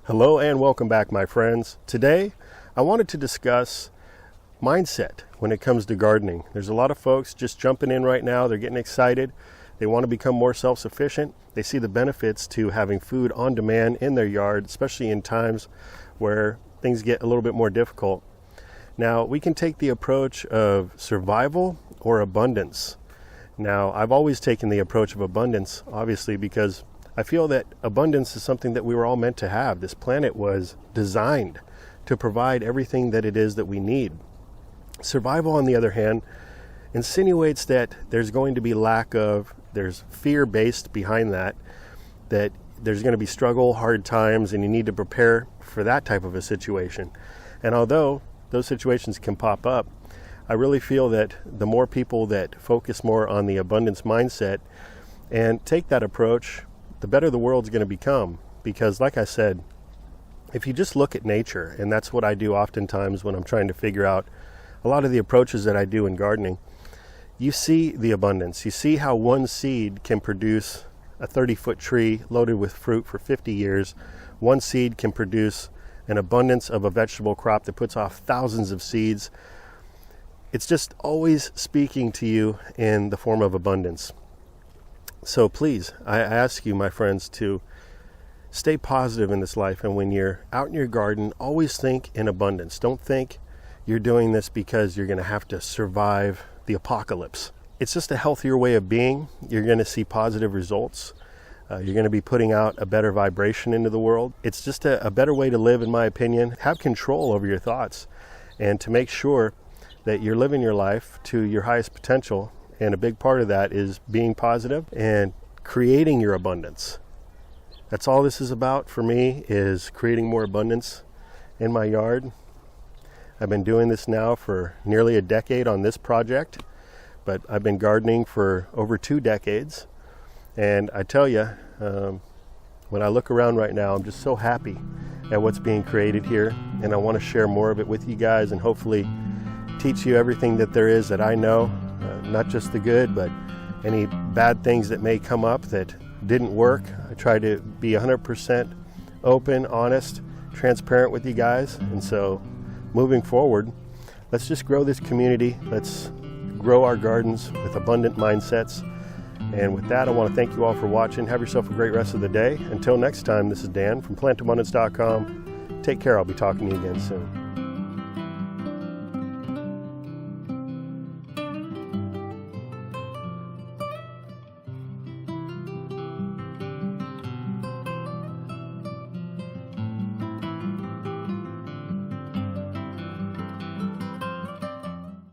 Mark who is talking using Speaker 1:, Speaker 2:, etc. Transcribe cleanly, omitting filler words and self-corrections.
Speaker 1: Hello and welcome back, my friends. Today, I wanted to discuss mindset when it comes to gardening. There's a lot of folks just jumping in right now. They're getting excited. They want to become more self-sufficient. They see the benefits to having food on demand in their yard, especially in times where things get a little bit more difficult. Now, we can take the approach of survival or abundance. Now, I've always taken the approach of abundance, obviously, because I feel that abundance is something that we were all meant to have. This planet was designed to provide everything that it is that we need. Survival, on the other hand, insinuates that there's going to be there's fear-based behind that there's going to be struggle, hard times, and you need to prepare for that type of a situation. And although those situations can pop up, I really feel that the more people that focus more on the abundance mindset and take that approach, the better the world's going to become. Because like I said, if you just look at nature, and that's what I do oftentimes when I'm trying to figure out a lot of the approaches that I do in gardening, you see the abundance. You see how one seed can produce a 30-foot tree loaded with fruit for 50 years. One seed can produce an abundance of a vegetable crop that puts off thousands of seeds. It's just always speaking to you in the form of abundance. So please, I ask you, my friends, to stay positive in this life. And when you're out in your garden, always think in abundance. Don't think you're doing this because you're going to have to survive the apocalypse. It's just a healthier way of being. You're going to see positive results. You're going to be putting out a better vibration into the world. It's just a better way to live, in my opinion. Have control over your thoughts and to make sure that you're living your life to your highest potential. And a big part of that is being positive and creating your abundance. That's all this is about for me, is creating more abundance in my yard. I've been doing this now for nearly a decade on this project, but I've been gardening for over 2 decades. And I tell you, when I look around right now, I'm just so happy at what's being created here. And I want to share more of it with you guys and hopefully teach you everything that there is that I know. Not just the good, but any bad things that may come up that didn't work. I try to be 100% open, honest, transparent with you guys. And so moving forward, let's just grow this community. Let's grow our gardens with abundant mindsets. And with that, I want to thank you all for watching. Have yourself a great rest of the day. Until next time, this is Dan from plantabundance.com. Take care. I'll be talking to you again soon.